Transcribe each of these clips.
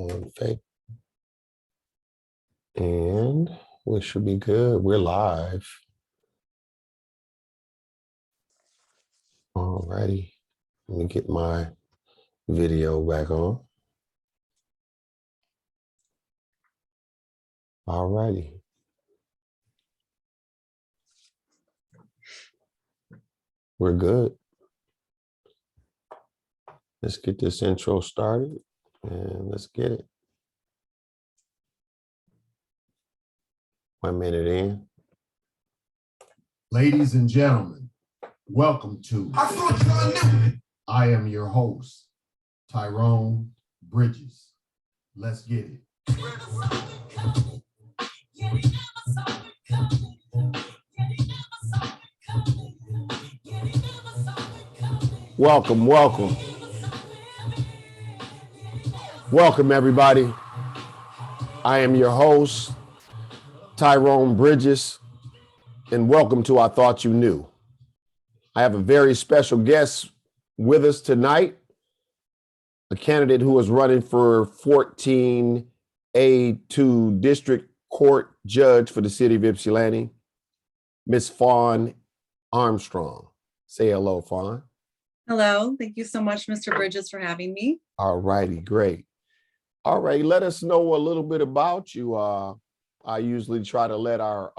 on faith. And we should be good. We're live. All righty. Let me get my video back on. All righty. We're good. Let's get this intro started and let's get it. 1 minute in. Ladies and gentlemen, welcome to I Am Your Host, Tyrone Bridges. Let's get it. Welcome, welcome. Welcome, everybody. I am your host, Tyrone Bridges, and welcome to I Thought You Knew. I have a very special guest with us tonight, a candidate who is running for 14A2 District Court Judge for the city of Ypsilanti, Miss Fawn Armstrong. Say hello, Fawn. Hello. Thank you so much, Mr. Bridges, for having me. All righty, great. All right, let us know a little bit about you. I usually try to let our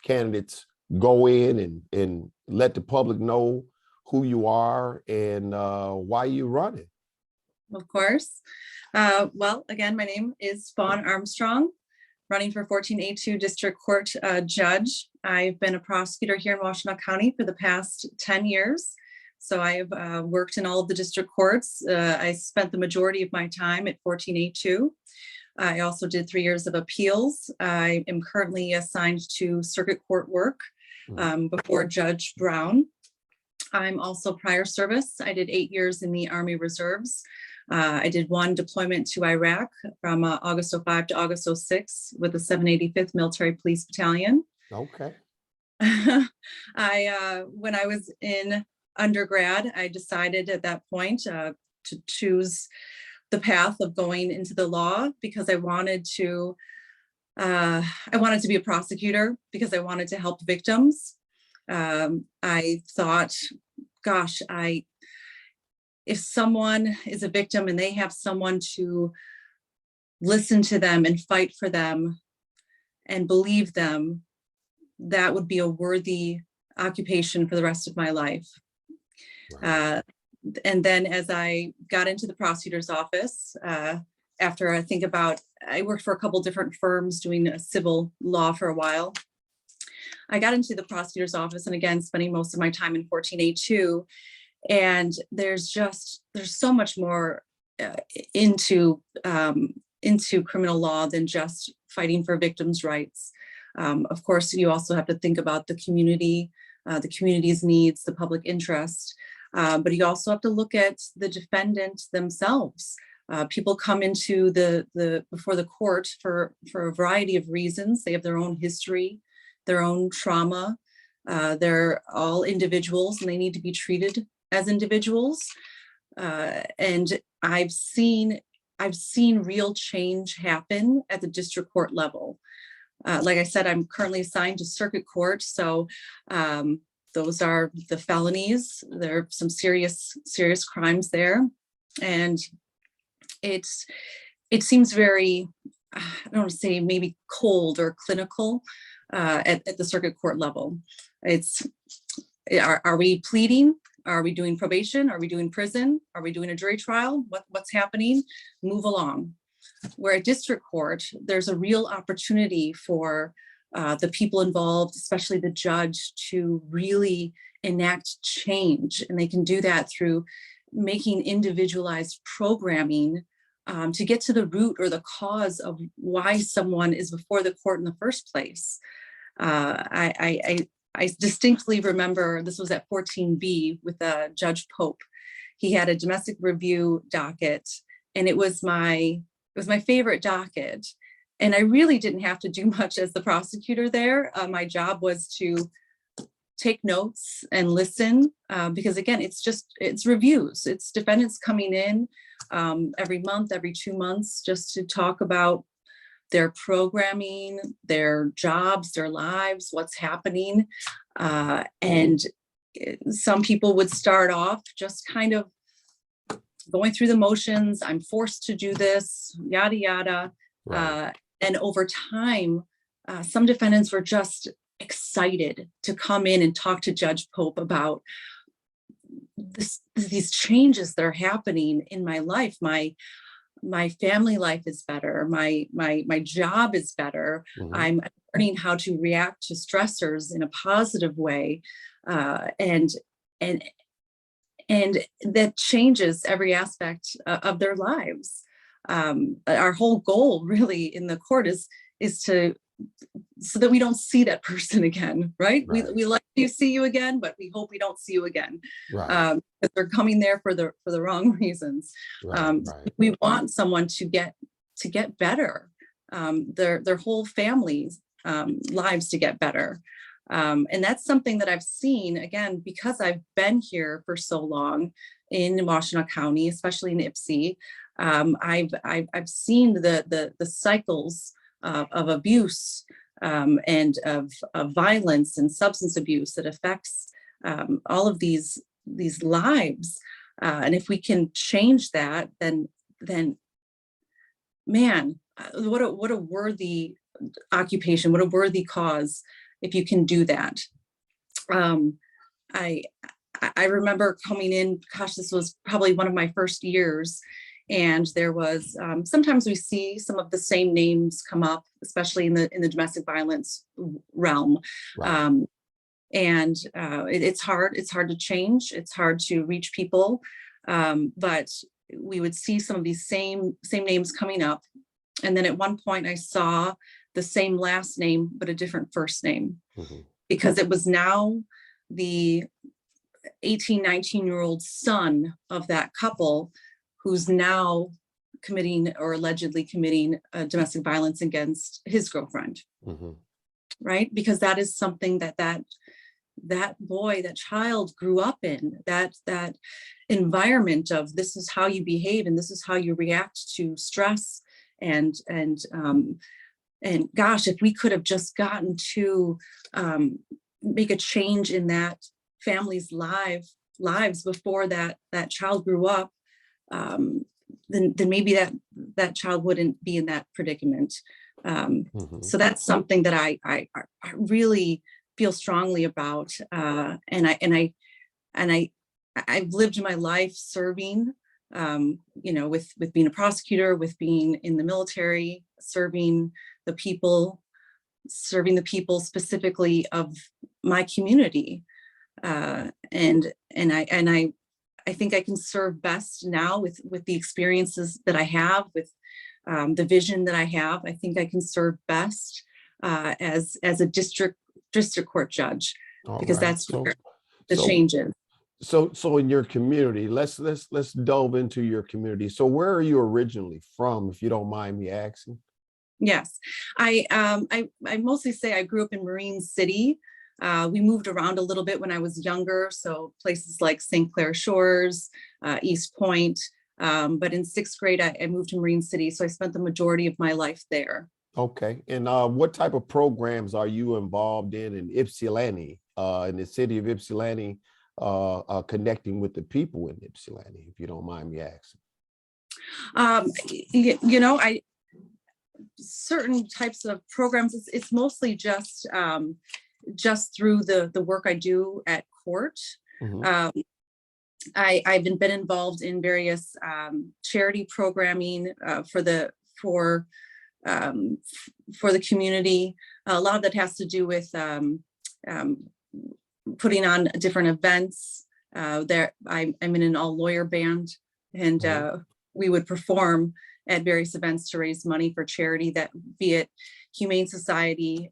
candidates go in and let the public know who you are and why you running. Of course. Well, again, my name is Fawn Armstrong, running for 14A2 District Court Judge. I've been a prosecutor here in Washtenaw County for the past 10 years. So I've worked in all of the district courts. I spent the majority of my time at 14A2. I also did 3 years of appeals. I am currently assigned to circuit court work before Judge Brown. I'm also prior service. I did 8 years in the Army Reserves. I did one deployment to Iraq from August 05 to August 06 with the 785th Military Police Battalion. Okay. When I was in undergrad, I decided at that point to choose the path of going into the law because I wanted to be a prosecutor because I wanted to help victims. I thought, gosh, if someone is a victim and they have someone to listen to them and fight for them and believe them, that would be a worthy occupation for the rest of my life. Right. And then as I got into the prosecutor's office, after I worked for a couple different firms doing civil law for a while. I got into the prosecutor's office and again, spending most of my time in 14A2. And there's so much more into criminal law than just fighting for victims' rights. Of course, you also have to think about the community's needs, the public interest. But you also have to look at the defendant themselves. People come into before the court for a variety of reasons. They have their own history, their own trauma. They're all individuals and they need to be treated as individuals. And I've seen real change happen at the district court level. Like I said, I'm currently assigned to circuit court. So those are the felonies. There are some serious crimes there. And it seems very, I don't want to say maybe cold or clinical at the circuit court level. Are we pleading? Are we doing probation? Are we doing prison? Are we doing a jury trial? What's happening? Move along. Where at district court, there's a real opportunity for the people involved, especially the judge, to really enact change. And they can do that through making individualized programming to get to the root or the cause of why someone is before the court in the first place. I distinctly remember this was at 14B with Judge Pope. He had a domestic review docket, and it was my favorite docket. And I really didn't have to do much as the prosecutor there. My job was to take notes and listen, because again, it's reviews. It's defendants coming in every month, every 2 months, just to talk about their programming, their jobs, their lives, what's happening. And some people would start off just kind of going through the motions. I'm forced to do this, yada, yada. Right. And over time, some defendants were just excited to come in and talk to Judge Pope about these changes that are happening in my life. My family life is better. My job is better. Mhm. I'm learning how to react to stressors in a positive way, and that changes every aspect of their lives. Our whole goal, really, in the court is to so that we don't see that person again, right? Right. We like to see you again, but we hope we don't see you again. Right. Because they're coming there for the wrong reasons. Right. Right. We want someone to get better, their whole family's lives to get better. And that's something that I've seen, again, because I've been here for so long in Washtenaw County, especially in Ypsi. I've seen the cycles of abuse, and of violence and substance abuse that affects all of these lives. And if we can change that, then man, what a worthy occupation, what a worthy cause if you can do that. I remember coming in, gosh, this was probably one of my first years. And there was, sometimes we see some of the same names come up, especially in the domestic violence realm. Right. It's hard to change. It's hard to reach people. But we would see some of these same names coming up. And then at one point I saw the same last name, but a different first name, Mhm. because it was now the 18, 19-year-old son of that couple who's now committing or allegedly committing domestic violence against his girlfriend, Mhm. right? Because that is something that boy, that child grew up in, that environment of this is how you behave and this is how you react to stress. And gosh, if we could have just gotten to make a change in that family's lives before that child grew up, then maybe that child wouldn't be in that predicament. Mhm. So that's something that I really feel strongly about, and I've lived my life serving, with being a prosecutor, with being in the military, serving the people specifically of my community, and I think I can serve best now with the experiences that I have, with the vision that I have. I think I can serve best as a district court judge, All because right. that's where the So change is. so in your community, let's delve into your community. So where are you originally from, if you don't mind me asking? Yes, I mostly say I grew up in Marine City. We moved around a little bit when I was younger, so places like St. Clair Shores, East Point. But in 6th grade, I moved to Marine City, so I spent the majority of my life there. Okay. And what type of programs are you involved in Ypsilanti, in the city of Ypsilanti, connecting with the people in Ypsilanti, if you don't mind me asking? I certain types of programs. It's mostly just through the work I do at court. Mhm. I've been involved in various charity programming for the community. A lot of that has to do with putting on different events. I'm in an all lawyer band, and Mhm. we would perform at various events to raise money for charity, that be it Humane Society,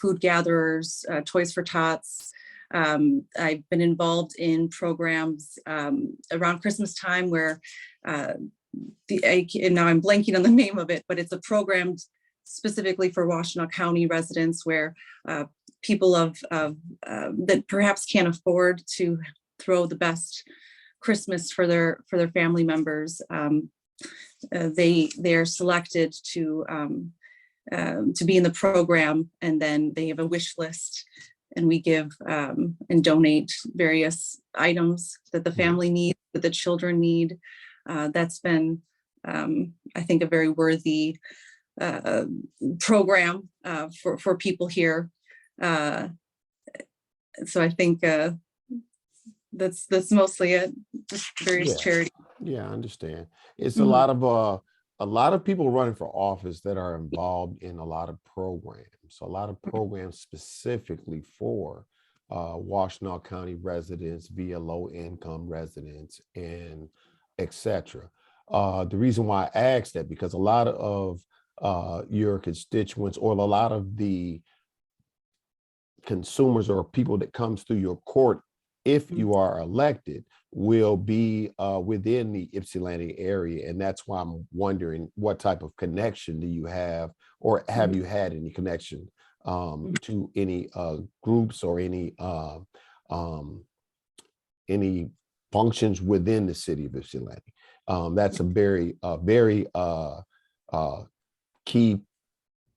Food Gatherers, Toys for Tots. I've been involved in programs around Christmas time where and now I'm blanking on the name of it, but it's a program specifically for Washtenaw County residents where people that perhaps can't afford to throw the best Christmas for their family members. They are selected to be in the program, and then they have a wish list, and we give and donate various items that the family needs, that the children need. That's been, I think, a very worthy program for people here. So I think that's mostly it. Just various charities. Yeah, I understand. It's a lot of people running for office that are involved in a lot of programs. A lot of programs specifically for Washtenaw County residents, via low income residents, and etc. The reason why I asked that, because a lot of your constituents, or a lot of the consumers or people that comes through your court, if you are elected, will be within the Ypsilanti area. And that's why I'm wondering, what type of connection do you have, or have you had any connection to any groups or any functions within the city of Ypsilanti? That's a very key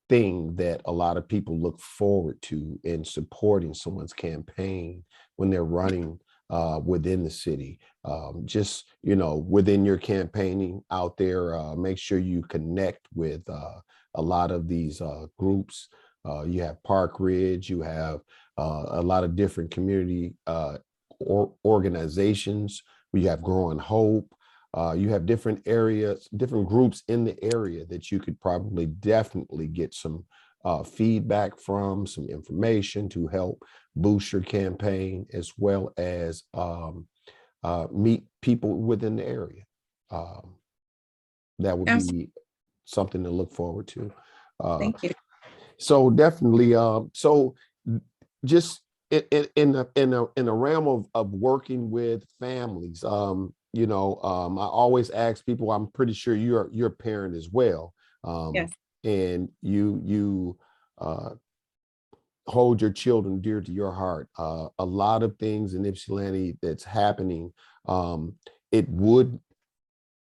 thing that a lot of people look forward to in supporting someone's campaign when they're running within the city. Just, within your campaigning out there, make sure you connect with a lot of these groups. You have Park Ridge, you have a lot of different community organizations. We have Growing Hope. You have different areas, different groups in the area that you could probably definitely get some feedback from, some information to help boost your campaign, as well as meet people within the area. That would be something to look forward to. Thank you. So definitely, so just in the realm of working with families, I always ask people, I'm pretty sure you're a parent as well. Yes. And you hold your children dear to your heart. A lot of things in Ypsilanti that's happening, it would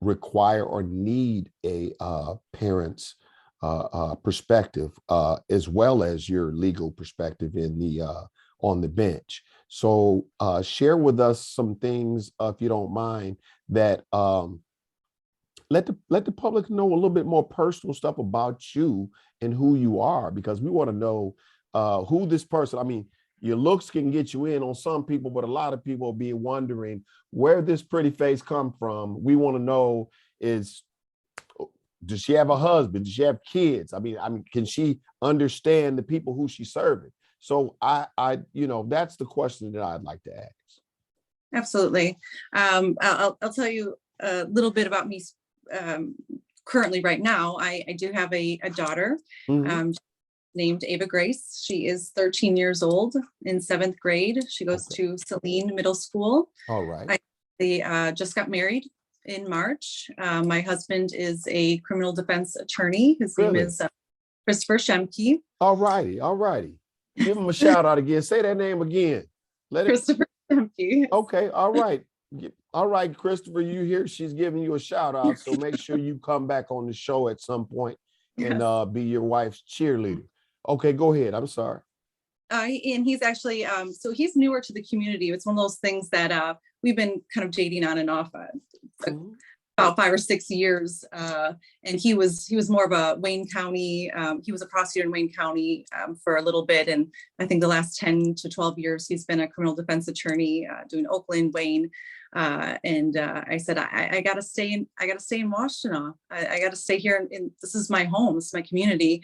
require or need a parent's perspective, as well as your legal perspective on the bench. So share with us some things, if you don't mind, that let the public know a little bit more personal stuff about you and who you are, because we want to know who this person. I mean, your looks can get you in on some people, but a lot of people will be wondering where this pretty face come from. We want to know, does she have a husband? Does she have kids? I mean, can she understand the people who she's serving? So I that's the question that I'd like to ask. Absolutely. I'll tell you a little bit about me currently right now. I do have a daughter named Ava Grace. She is 13 years old, in 7th grade. She goes to Saline Middle School. All right. I just got married in March. My husband is a criminal defense attorney. His name is Christopher Shemke. All righty. Give him a shout out again. Say that name again. Christopher Shemke. Okay. All right, Christopher, you hear she's giving you a shout out. So make sure you come back on the show at some point and be your wife's cheerleader. Okay, go ahead. I'm sorry. And he's actually, so he's newer to the community. It's one of those things that we've been kind of dating on and off about 5 or 6 years. And he was more of a Wayne County, he was a prosecutor in Wayne County for a little bit. And I think the last 10 to 12 years, he's been a criminal defense attorney doing Oakland, Wayne. And I said, I gotta stay in Washtenaw. I gotta stay here. And this is my home, this is my community.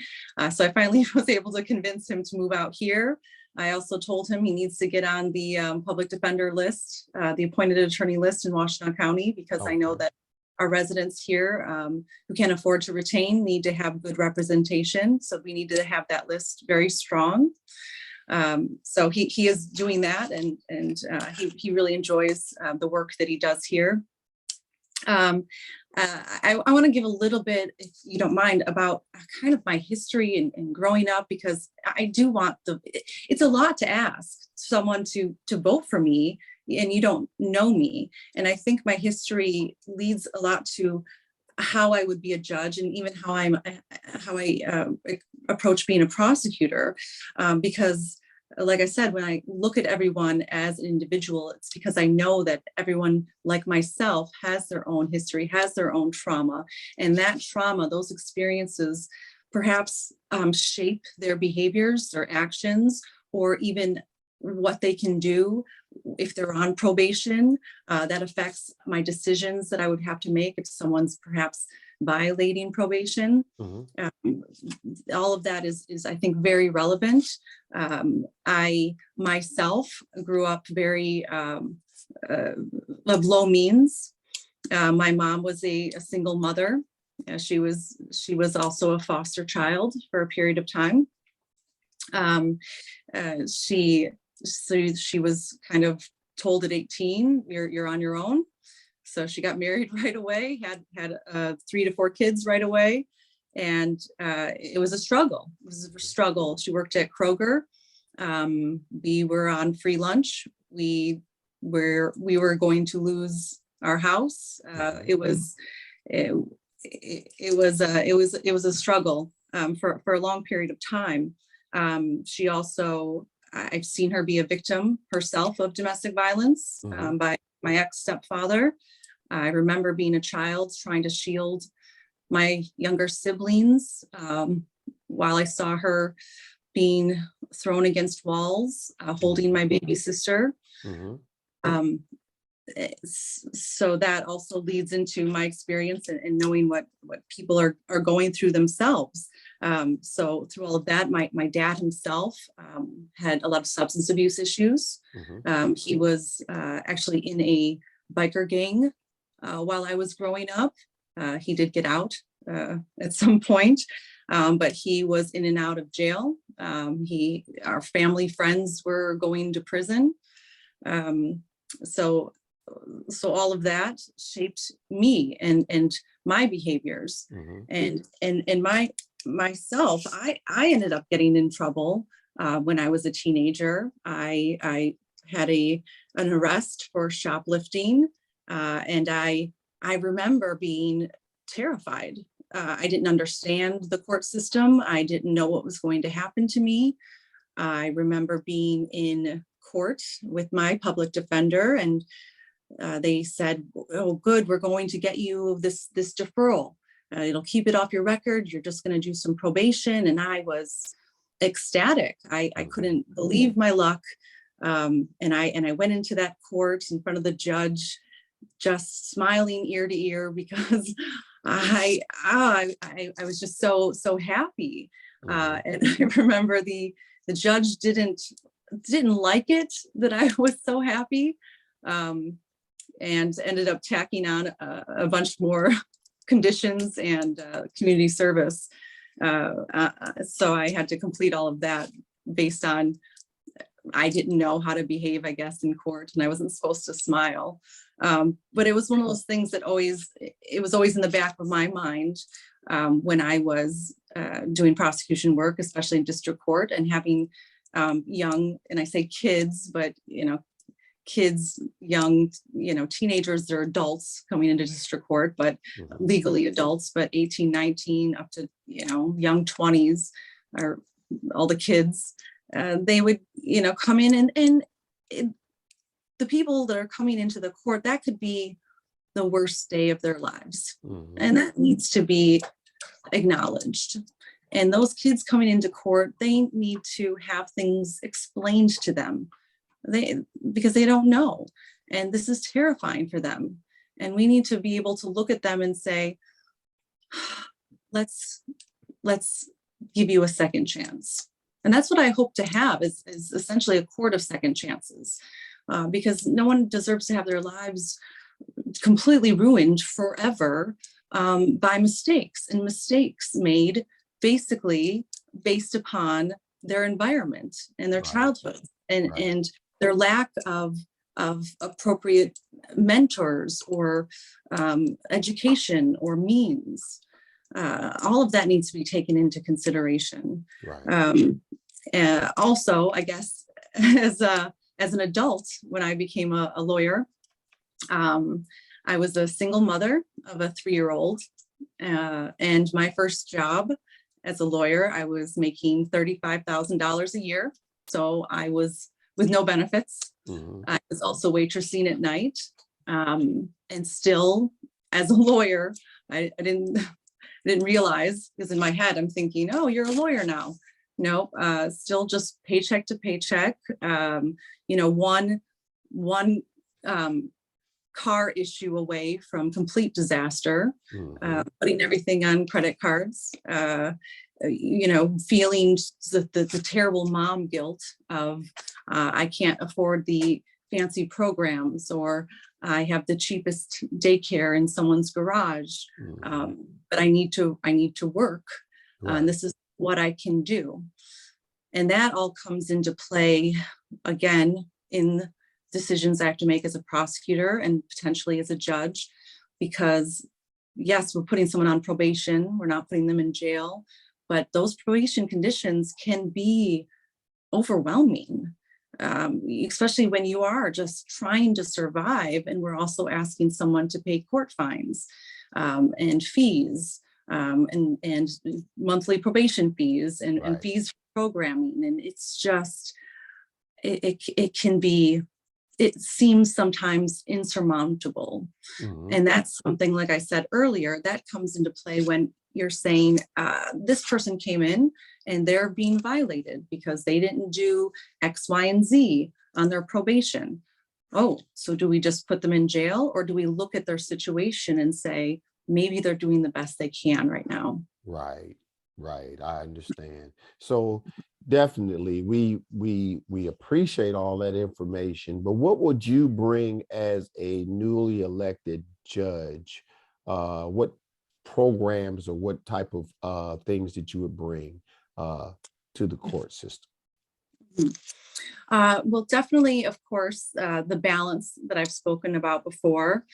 So I finally was able to convince him to move out here. I also told him he needs to get on the public defender list, the appointed attorney list in Washtenaw County, because I know that our residents here who can't afford to retain need to have good representation. So we need to have that list very strong. So he is doing that, and he really enjoys the work that he does here. I want to give a little bit, if you don't mind, about kind of my history and growing up, because I do want it's a lot to ask someone to vote for me and you don't know me. And I think my history leads a lot to how I would be a judge, and even how I approach being a prosecutor, because like I said, when I look at everyone as an individual, it's because I know that everyone like myself has their own history, has their own trauma, and that trauma, those experiences perhaps shape their behaviors, their actions, or even what they can do if they're on probation. That affects my decisions that I would have to make if someone's perhaps violating probation. All of that is I think very relevant. I myself grew up very of low means. My mom was a single mother. She was also a foster child for a period of time. She was kind of told at 18, you're on your own. So she got married right away, had 3 to 4 kids right away. And it was a struggle. It was a struggle. She worked at Kroger. We were on free lunch. We were going to lose our house. It was a struggle for a long period of time. She also, I've seen her be a victim herself of domestic violence by my ex-stepfather. I remember being a child trying to shield my younger siblings while I saw her being thrown against walls, holding my baby sister. So that also leads into my experience and knowing what people are going through themselves. So through all of that, my dad himself had a lot of substance abuse issues. He was actually in a biker gang while I was growing up. He did get out at some point, but he was in and out of jail. Our family friends were going to prison. So all of that shaped me and my behaviors. And myself, I ended up getting in trouble when I was a teenager. I had an arrest for shoplifting, and I remember being terrified. I didn't understand the court system. I didn't know what was going to happen to me. I remember being in court with my public defender, and they said, "Oh, good, we're going to get you this deferral. It'll keep it off your record. You're just going to do some probation." And I was ecstatic. I couldn't believe my luck. And I went into that court in front of the judge, just smiling ear to ear, because I was just so happy. And I remember the judge didn't like it that I was so happy, and ended up tacking on a bunch more conditions and community service. So I had to complete all of that based on, I didn't know how to behave, I guess, in court, and I wasn't supposed to smile. But it was one of those things that it was always in the back of my mind when I was doing prosecution work, especially in district court, and having young, and I say kids, but kids, young, teenagers, they're adults coming into district court, but legally adults, but 18, 19, up to, young 20s, are all the kids. They would, come in and the people that are coming into the court, that could be the worst day of their lives. And that needs to be acknowledged. And those kids coming into court, they need to have things explained to them, because they don't know. And this is terrifying for them. And we need to be able to look at them and say, let's give you a second chance. And that's what I hope to have, is essentially a court of second chances, because no one deserves to have their lives completely ruined forever by mistakes, and mistakes made basically based upon their environment and their childhood and their lack of of appropriate mentors or education or means. All of that needs to be taken into consideration. Right. Also, I guess, as an adult, when I became a lawyer, I was a single mother of a 3-year-old, and my first job as a lawyer, I was making $35,000 a year. So I was with no benefits. Mhm. I was also waitressing at night, and still, as a lawyer, I didn't realize, because in my head I'm thinking, oh, you're a lawyer now. No, still just paycheck to paycheck. One car issue away from complete disaster, Mhm. putting everything on credit cards, feeling the terrible mom guilt of I can't afford the fancy programs, or I have the cheapest daycare in someone's garage, Mhm. but I need to work, and Right. this is what I can do. And that all comes into play again in decisions I have to make as a prosecutor and potentially as a judge, because yes, we're putting someone on probation, we're not putting them in jail, but those probation conditions can be overwhelming, especially when you are just trying to survive. And we're also asking someone to pay court fines, and fees, and monthly probation fees, and Right. fees for programming. And it's just, it can be, it seems sometimes insurmountable. Mhm. And that's something, like I said earlier, that comes into play when you're saying this person came in and they're being violated because they didn't do X, Y, and Z on their probation. Oh, so do we just put them in jail, or do we look at their situation and say, maybe they're doing the best they can right now? Right, right. I understand. So definitely we appreciate all that information, but what would you bring as a newly elected judge? What programs or what type of things that you would bring uh to the court system? Well, definitely, of course, the balance that I've spoken about before,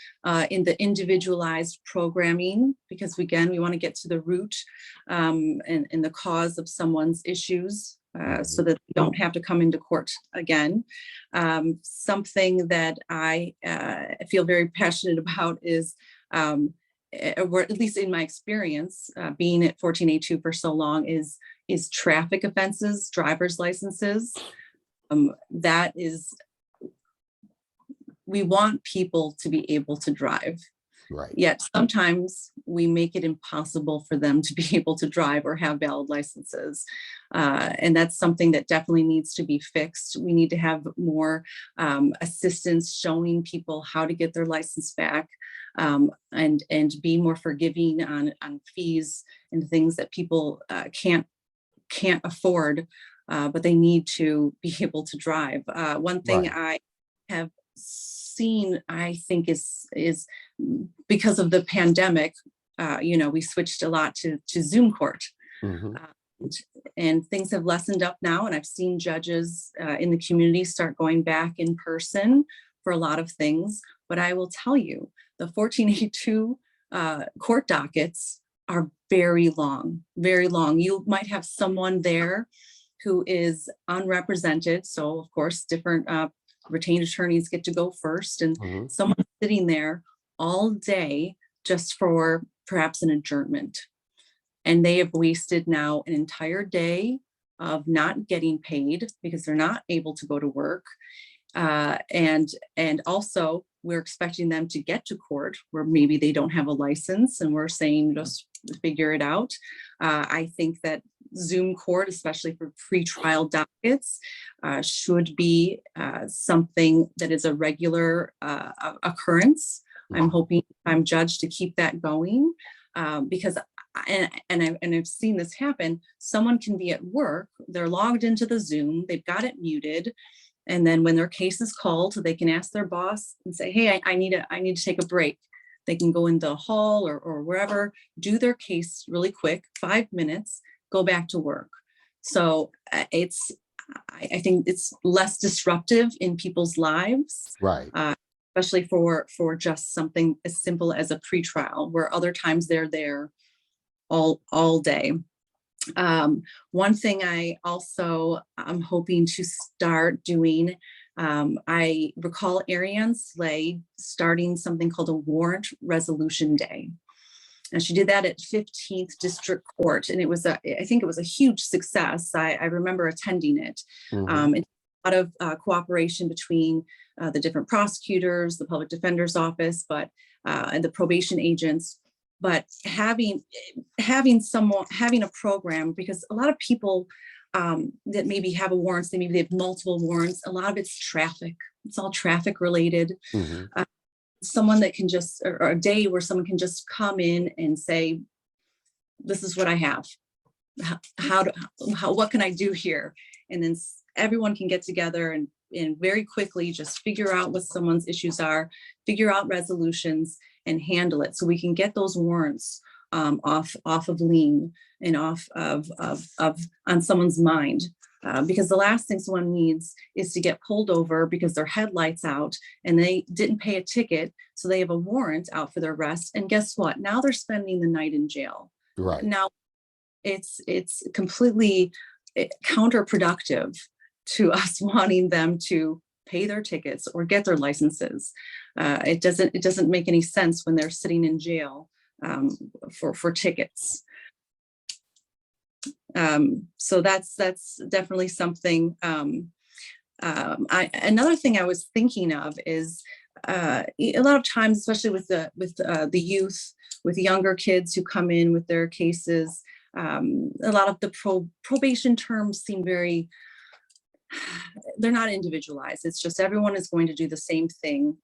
in the individualized programming, because again, we want to get to the root, and the cause of someone's issues, so Mhm. that they don't have to come into court again. Something that I feel very passionate about is, or at least in my experience, being at 14A2 for so long, is traffic offenses, driver's licenses. That is, we want people to be able to drive, Right. yet sometimes we make it impossible for them to be able to drive or have valid licenses. And that's something that definitely needs to be fixed. We need to have more assistance showing people how to get their license back, and be more forgiving on fees and things that people can't afford, but they need to be able to drive. One thing Right. I have seen, I think, is because of the pandemic. We switched a lot to Zoom court, Hmm. uh, and things have lessened up now. And I've seen judges in the community start going back in person for a lot of things. But I will tell you, the 1482 court dockets are very long, very long. You might have someone there who is unrepresented. So of course, different retained attorneys get to go first, and Hmm. someone sitting there all day just for perhaps an adjournment. And they have wasted now an entire day of not getting paid because they're not able to go to work. And also we're expecting them to get to court where maybe they don't have a license, and we're saying just figure it out. I think that Zoom court, especially for pretrial dockets, should be something that is a regular occurrence. I'm hoping, if I'm judged, to keep that going, because I've seen this happen. Someone can be at work, they're logged into the Zoom, they've got it muted, and then when their case is called, they can ask their boss and say, "Hey, I need to take a break." They can go in the hall or wherever, do their case really quick, 5 minutes, go back to work. So I think it's less disruptive in people's lives, Right. especially for just something as simple as a pretrial, where other times they're there all day. One thing I'm hoping to start doing, I recall Ariane Slay starting something called a warrant resolution day. And she did that at 15th District Court. And I think it was a huge success. I remember attending it. Mhm. And a lot of cooperation between the different prosecutors, the public defender's office, and the probation agents. But having a program, because a lot of people that maybe have warrants, they have multiple warrants. A lot of it's traffic. It's all traffic related. Mhm. Someone that can or a day where someone can just come in and say, this is what I have. What can I do here? And then everyone can get together and very quickly just figure out what someone's issues are, figure out resolutions, and handle it, so we can get those warrants off of lien and off of on someone's mind. Because the last thing someone needs is to get pulled over because their headlights out and they didn't pay a ticket, so they have a warrant out for their arrest. And guess what? Now they're spending the night in jail. Right. Now it's completely counterproductive to us wanting them to pay their tickets or get their licenses. It doesn't make any sense when they're sitting in jail for tickets. So that's definitely something. Another thing I was thinking of is a lot of times, especially with the youth, with younger kids who come in with their cases, a lot of the probation terms seem they're not individualized. It's just everyone is going to do the same thing.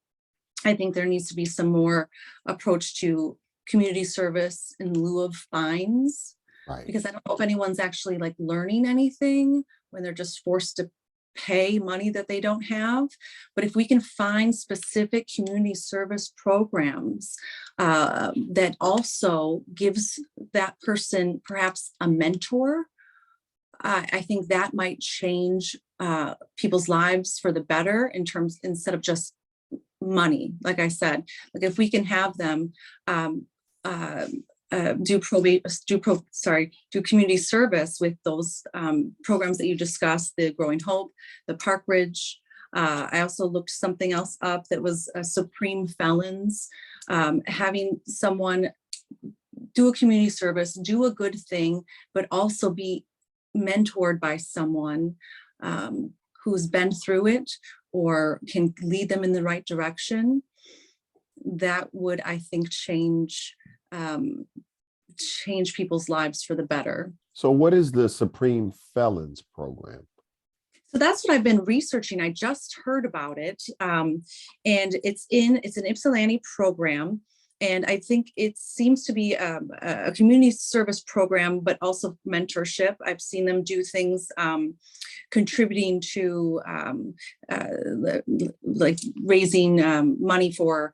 I think there needs to be some more approach to community service in lieu of fines. Right. Because I don't know if anyone's actually learning anything when they're just forced to pay money that they don't have. But if we can find specific community service programs that also gives that person perhaps a mentor, I think that might change people's lives for the better instead of just money. Like I said, if we can have them do community service with those programs that you discussed, the Growing Hope, the Park Ridge. I also looked something else up that was Supreme Felons, having someone do a community service, do a good thing, but also be mentored by someone who's been through it or can lead them in the right direction. That would, I think, change people's lives for the better. So what is the Supreme Felons program? So that's what I've been researching. I just heard about it. And it's an Ypsilanti program. And I think it seems to be a community service program, but also mentorship. I've seen them do things contributing to raising money for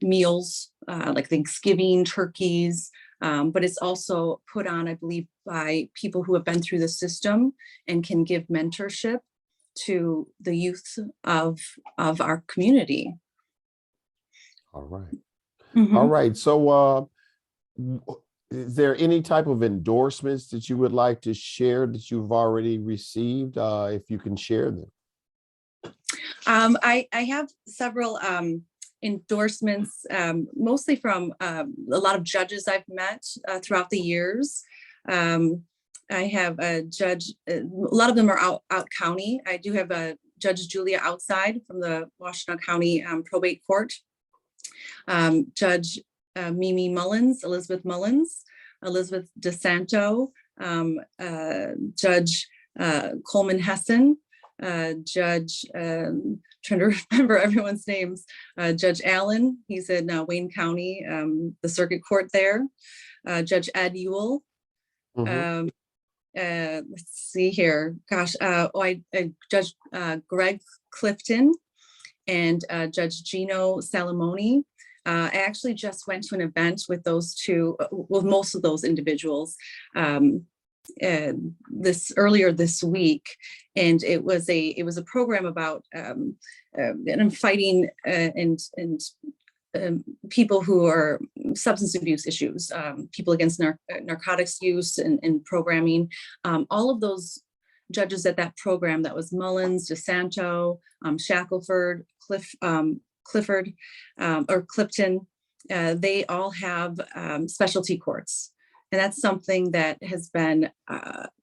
meals, like Thanksgiving turkeys. But it's also put on, I believe, by people who have been through the system and can give mentorship to the youth of our community. All right. Mm-hmm. All right. So is there any type of endorsements that you would like to share that you've already received, if you can share them? I have several endorsements, mostly from a lot of judges I've met throughout the years. I have a judge, a lot of them are out county. I do have a Judge Julia outside from the Washtenaw County Probate Court. Judge Mimi Mullins, Elizabeth Mullins, Elizabeth DeSanto, Judge Coleman Hessen, Judge, trying to remember everyone's names, Judge Allen, he's in Wayne County, the circuit court there, Judge Ed Ewell. Mhm. Let's see here, gosh, Judge Greg Clifton and Judge Gino Salamoni. I actually just went to an event with those two, with most of those individuals. this earlier this week, and it was a program about fighting people who are substance abuse issues, people against narcotics use and programming. All of those judges at that program, that was Mullins, DeSanto, Shackelford, Clifford, or Clifton, they all have specialty courts. And that's something that has been,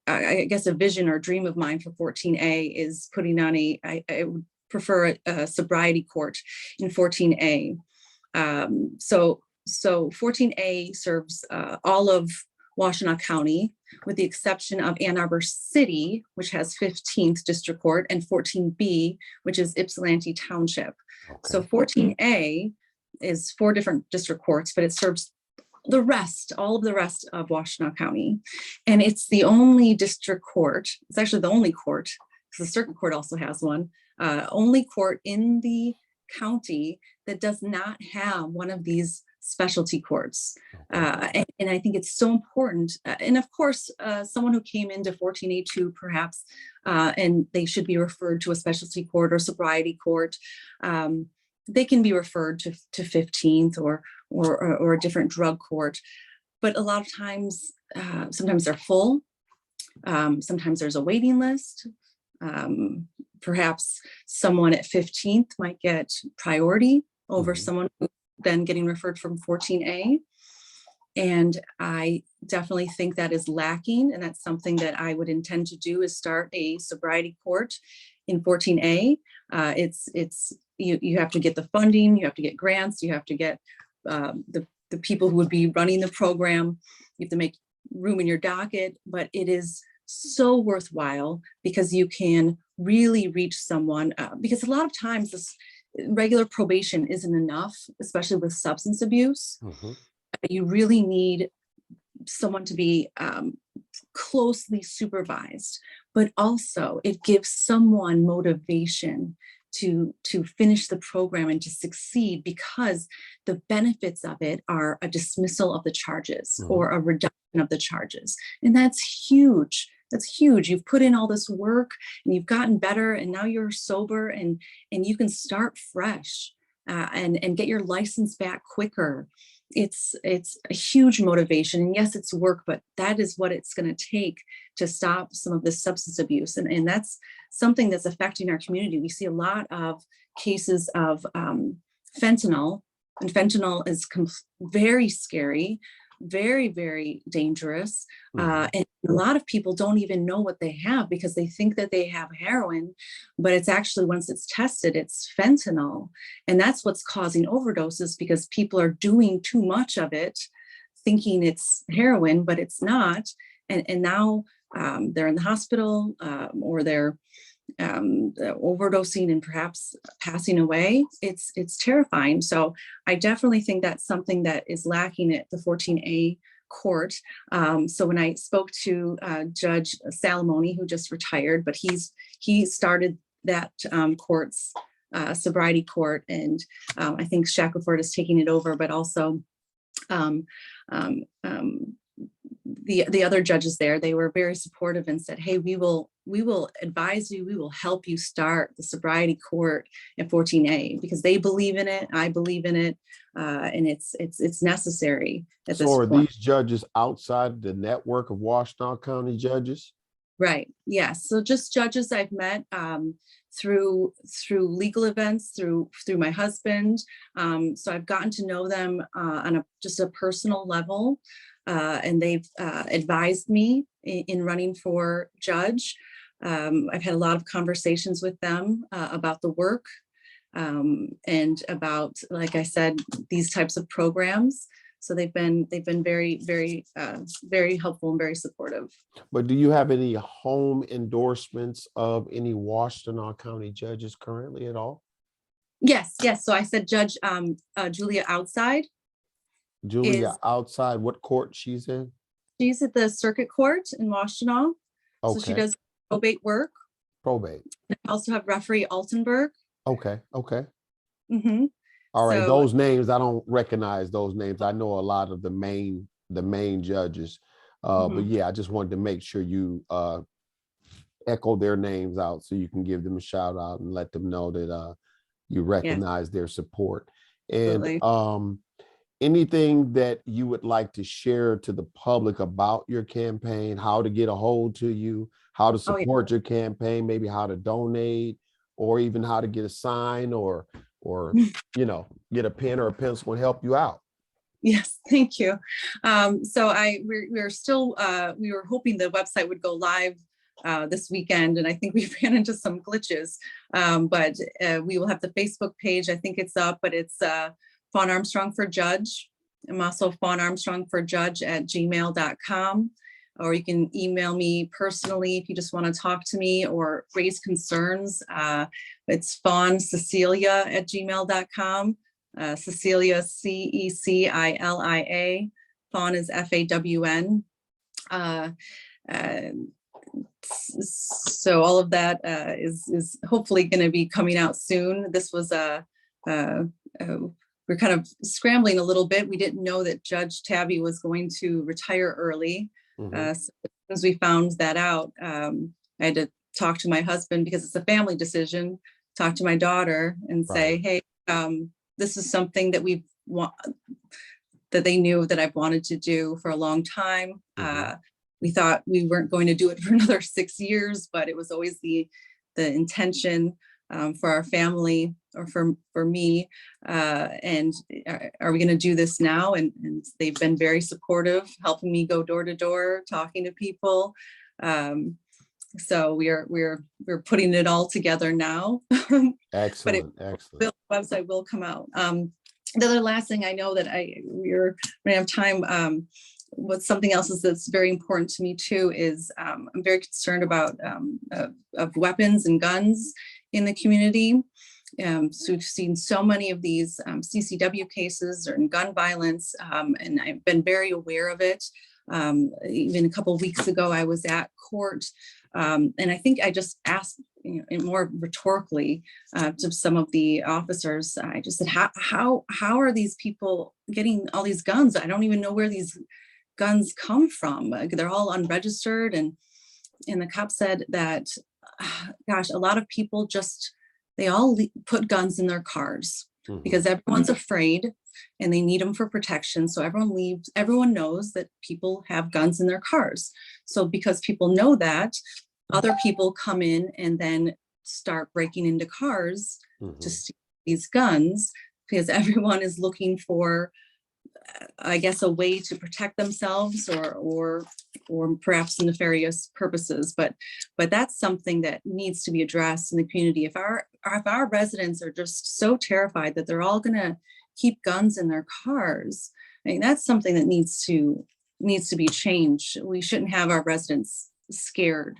I guess, a vision or dream of mine for 14A, is putting on I would prefer a sobriety court in 14A. So 14A serves all of Washtenaw County, with the exception of Ann Arbor City, which has 15th District Court, and 14B, which is Ypsilanti Township. Okay. So 14A is 4 different district courts, but it serves all of the rest of Washtenaw County. And it's the only district court, it's actually the only court, because the circuit court also has one, only court in the county that does not have one of these specialty courts. And I think it's so important. And of course, someone who came into 14A2 perhaps, and they should be referred to a specialty court or sobriety court, they can be referred to 15th or a different drug court. But a lot of times, sometimes they're full. Sometimes there's a waiting list. Perhaps someone at 15th might get priority over someone who's then getting referred from 14A. And I definitely think that is lacking. And that's something that I would intend to do, is start a sobriety court in 14A. You have to get the funding, you have to get grants, you have to get the people who would be running the program. You have to make room in your docket, but it is so worthwhile, because you can really reach someone, because a lot of times this regular probation isn't enough, especially with substance abuse. You really need someone to be closely supervised, but also it gives someone motivation to finish the program and to succeed, because the benefits of it are a dismissal of the charges or a reduction of the charges. And that's huge. That's huge. You've put in all this work and you've gotten better, and now you're sober, and you can start fresh and get your license back quicker. It's a huge motivation. And yes, it's work, but that is what it's going to take to stop some of this substance abuse. And that's something that's affecting our community. We see a lot of cases of fentanyl, and fentanyl is very scary, very, very dangerous. And a lot of people don't even know what they have, because they think that they have heroin, but it's actually, once it's tested, it's fentanyl. And that's what's causing overdoses, because people are doing too much of it, thinking it's heroin, but it's not. And now they're in the hospital, or they're overdosing and perhaps passing away. It's terrifying. So I definitely think that's something that is lacking at the 14A court. So when I spoke to Judge Salamone, who just retired, but he started that court's sobriety court, and I think Shackelford is taking it over, but also the other judges there, they were very supportive and said, hey, we will advise you, we will help you start the sobriety court at 14A, because they believe in it, I believe in it, and it's necessary at this point. So are these judges outside the network of Washtenaw County judges? Right, yes. So just judges I've met through legal events, through my husband. So I've gotten to know them on just a personal level. And they've advised me in running for judge. I've had a lot of conversations with them about the work and about, like I said, these types of programs. So they've been very, very, very helpful and very supportive. But do you have any home endorsements of any Washtenaw County judges currently at all? Yes. So I said Judge Julia Outside. Julia Outside, what court she's in? She's at the circuit court in Washtenaw. Okay. So she does probate work. Probate. I also have referee Altenberg. Okay. Mm-hmm. All right. So, those names, I don't recognize those names. I know a lot of the main judges. But yeah, I just wanted to make sure you echo their names out so you can give them a shout out and let them know that you recognize their support. And Absolutely. anything that you would like to share to the public about your campaign, how to get a hold to you, how to Oh, yeah. support your campaign, maybe how to donate, or even how to get a sign or get a pen or a pencil and help you out. Yes, thank you. So we're still, we were hoping the website would go live this weekend, and I think we ran into some glitches. But we will have the Facebook page. I think it's up, but it's Fawn Armstrong for Judge. I'm also Fawn Armstrong for Judge at gmail.com. Or you can email me personally if you just want to talk to me or raise concerns. It's Fawn Cecilia at gmail.com. Cecilia, Cecilia. Fawn is Fawn. So all of that is hopefully going to be coming out soon. This was we're kind of scrambling a little bit. We didn't know that Judge Tabby was going to retire early. So as soon as we found that out, I had to talk to my husband because it's a family decision, talk to my daughter and say, hey, this is something that that they knew that I've wanted to do for a long time. We thought we weren't going to do it for another 6 years, but it was always the intention for our family or for me. And are we going to do this now? And they've been very supportive, helping me go door to door, talking to people. So we're putting it all together now. Excellent, The website will come out. The other last thing I know that we're going to have time. What's something else that's very important to me too is I'm very concerned about of weapons and guns in the community. So we've seen so many of these CCW cases or gun violence, and I've been very aware of it. Even a couple of weeks ago, I was at court, and I think I just asked, more rhetorically to some of the officers. I just said, how are these people getting all these guns? I don't even know where these guns come from. They're all unregistered, and the cop said that, gosh, a lot of people they all put guns in their cars because everyone's afraid and they need them for protection. So everyone knows that people have guns in their cars. So because people know that, other people come in and then start breaking into cars to steal these guns because everyone is looking for, I guess, a way to protect themselves or perhaps nefarious purposes. But that's something that needs to be addressed in the community. If our residents are just so terrified that they're all going to keep guns in their cars, I mean, that's something that needs to be changed. We shouldn't have our residents scared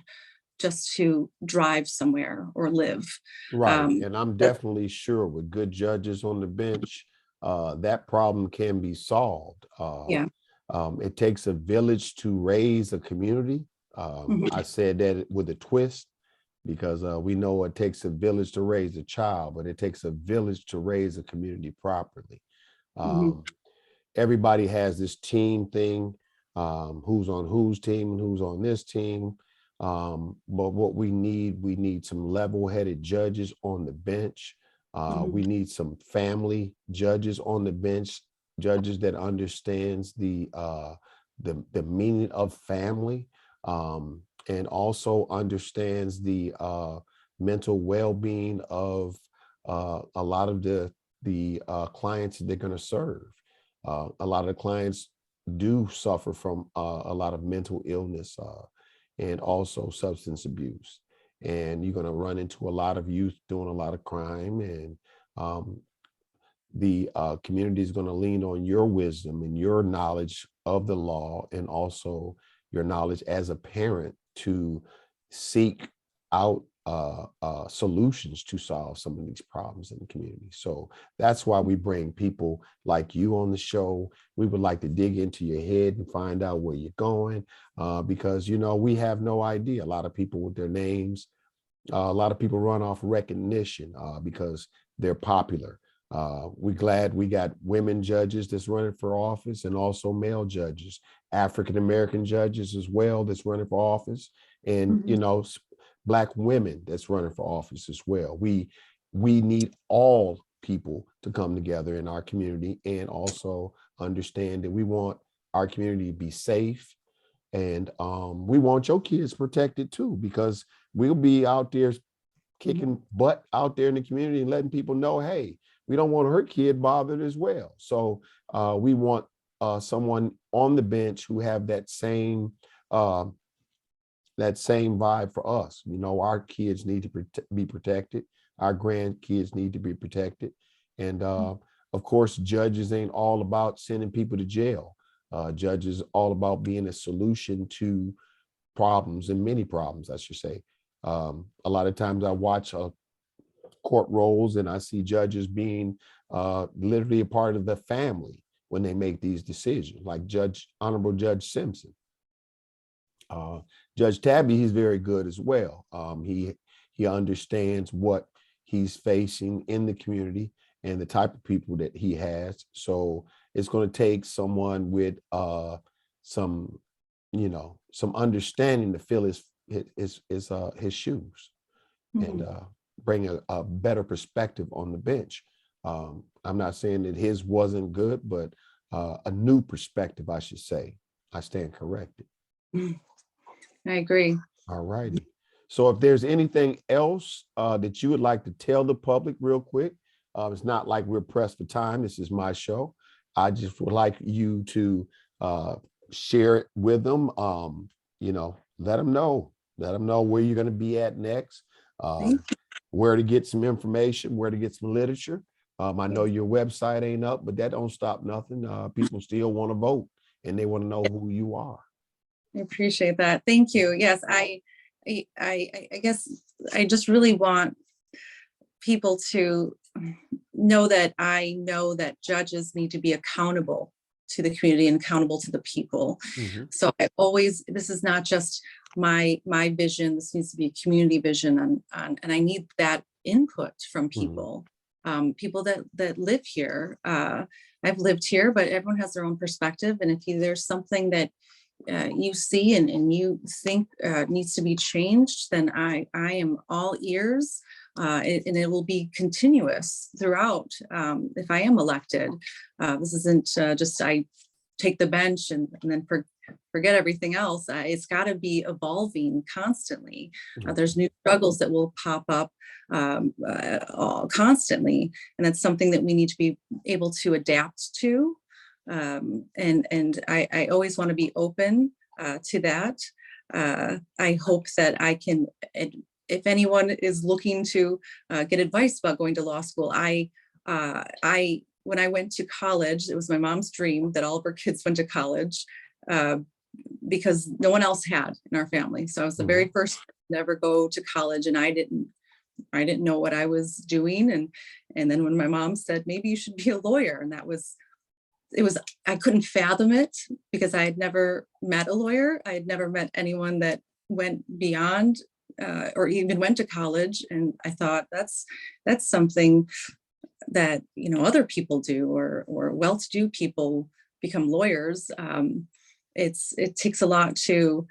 just to drive somewhere or live. Right. And I'm definitely sure with good judges on the bench, that problem can be solved. It takes a village to raise a community. I said that with a twist because we know it takes a village to raise a child, but it takes a village to raise a community properly. Everybody has this team thing, who's on whose team and who's on this team. But what we need some level-headed judges on the bench. We need some family judges on the bench, judges that understands the meaning of family, and also understands the mental well-being of a lot of the clients that they're going to serve. A lot of the clients do suffer from a lot of mental illness and also substance abuse. And you're going to run into a lot of youth doing a lot of crime, and the community is going to lean on your wisdom and your knowledge of the law, and also your knowledge as a parent to seek out solutions to solve some of these problems in the community. So that's why we bring people like you on the show. We would like to dig into your head and find out where you're going, because we have no idea. A lot of people with their names, a lot of people run off recognition because they're popular. We're glad we got women judges that's running for office, and also male judges African-American judges as well that's running for office, and Black women that's running for office as well. We need all people to come together in our community and also understand that we want our community to be safe, and we want your kids protected too, because we'll be out there kicking butt out there in the community and letting people know, hey, we don't want her kid bothered as well. So we want someone on the bench who have that same vibe for us. Our kids need to be protected. Our grandkids need to be protected. And of course, judges ain't all about sending people to jail. Judges all about being a solution to problems, and many problems, I should say. A lot of times I watch court rolls and I see judges being literally a part of the family when they make these decisions, like Honorable Judge Simpson. Judge Tabby, he's very good as well. He understands what he's facing in the community and the type of people that he has. So it's going to take someone with some understanding to fill his shoes and bring a better perspective on the bench. I'm not saying that his wasn't good, but a new perspective, I should say. I stand corrected. I agree. All righty. So if there's anything else that you would like to tell the public real quick, it's not like we're pressed for time. This is my show. I just would like you to share it with them. Let them know where you're going to be at next, where to get some information, where to get some literature. I know your website ain't up, but that don't stop nothing. People still want to vote and they want to know who you are. I appreciate that. Thank you. Yes, I guess I just really want people to know that judges need to be accountable to the community and accountable to the people. So this is not just my vision. This needs to be a community vision, and I need that input from people, people that live here. I've lived here, but everyone has their own perspective. And if there's something that you see and you think needs to be changed, then I am all ears, and it will be continuous throughout. If I am elected, this isn't just I take the bench and then forget everything else. It's got to be evolving constantly. There's new struggles that will pop up constantly, and that's something that we need to be able to adapt to. And I always want to be open to that. I hope that I can, if anyone is looking to get advice about going to law school, when I went to college, it was my mom's dream that all of her kids went to college because no one else had in our family. So I was the very first to ever go to college, and I didn't know what I was doing. And then when my mom said, maybe you should be a lawyer, and I couldn't fathom it because I had never met a lawyer. I had never met anyone that went beyond or even went to college. And I thought that's something that, other people do, or well-to-do people become lawyers. It takes a lot to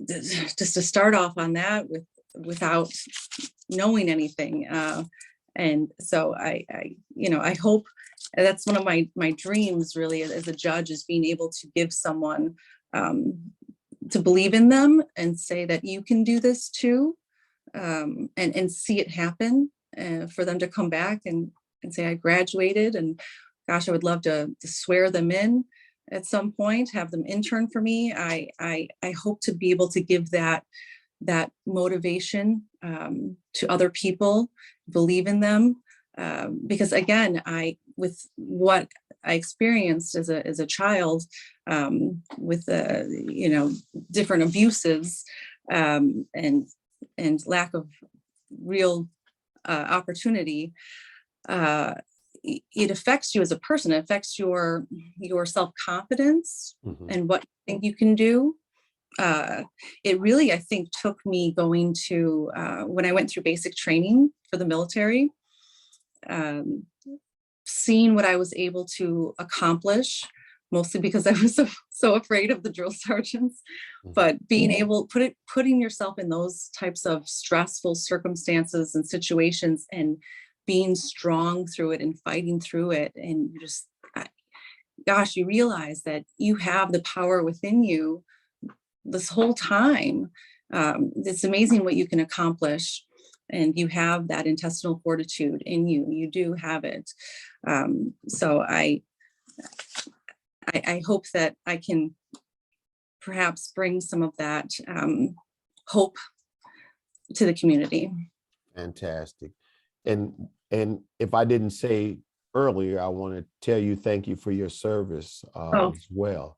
just to start off on that without knowing anything. And so I hope that's one of my dreams really as a judge, is being able to give someone to believe in them and say that you can do this too, and see it happen, for them to come back and say, I graduated, and gosh, I would love to swear them in at some point, have them intern for me. I hope to be able to give that motivation to other people, believe in them, because again, with what I experienced as a child, with different abuses, and lack of real opportunity, it affects you as a person. It affects your self-confidence and what you think you can do. It really, I think, took me going to when I went through basic training for the military, seeing what I was able to accomplish mostly because I was so afraid of the drill sergeants. But being able, putting yourself in those types of stressful circumstances and situations and being strong through it and fighting through it, and you just, gosh, you realize that you have the power within you this whole time. It's amazing what you can accomplish, and you have that intestinal fortitude in you. You do have it. So I hope that I can perhaps bring some of that hope to the community. Fantastic. And if I didn't say earlier, I want to tell you thank you for your service as well,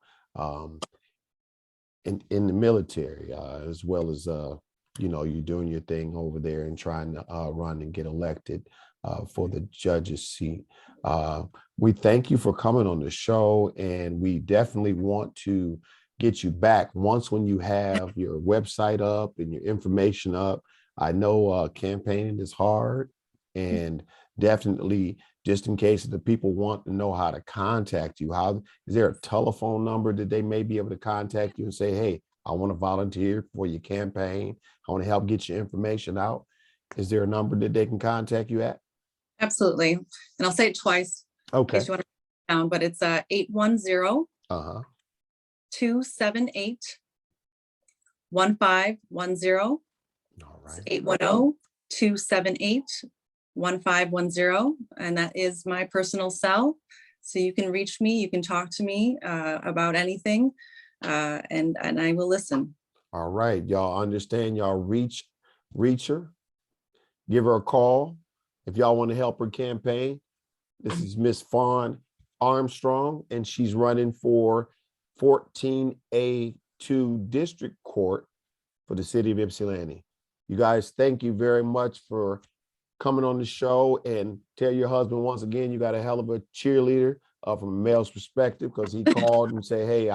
in the military, as well as you're doing your thing over there and trying to run and get elected for the judge's seat. We thank you for coming on the show, and we definitely want to get you back when you have your website up and your information up. I know campaigning is hard, and definitely, just in case the people want to know how to contact you, is there a telephone number that they may be able to contact you and say, hey, I want to volunteer for your campaign, I want to help get your information out? Is there a number that they can contact you at? Absolutely. And I'll say it twice. Okay. In case you want to write it down, but it's 810 278 1510. All right. 810-278-1510. And that is my personal cell. So you can reach me, you can talk to me about anything, and I will listen. All right. Y'all understand, y'all reach her, give her a call if y'all want to help her campaign. This is Miss Fawn Armstrong, and she's running for 14A2 District Court for the city of Ypsilanti. You guys, thank you very much for coming on the show, and tell your husband once again, you got a hell of a cheerleader from a male's perspective, because he called and said, hey,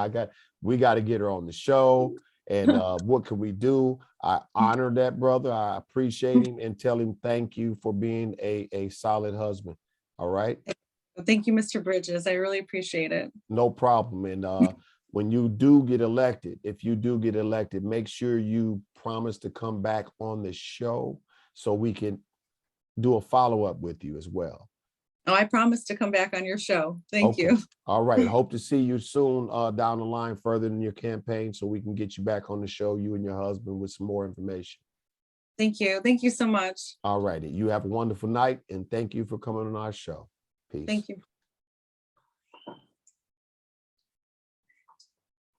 we got to get her on the show. And what can we do? I honor that brother. I appreciate him, and tell him thank you for being a solid husband. All right. Thank you, Mr. Bridges. I really appreciate it. No problem. And when you do get elected, if you do get elected, make sure you promise to come back on the show so we can do a follow-up with you as well. Oh, I promise to come back on your show. Thank you. All right. Hope to see you soon down the line further in your campaign, so we can get you back on the show, you and your husband, with some more information. Thank you. Thank you so much. All righty. You have a wonderful night, and thank you for coming on our show. Peace. Thank you.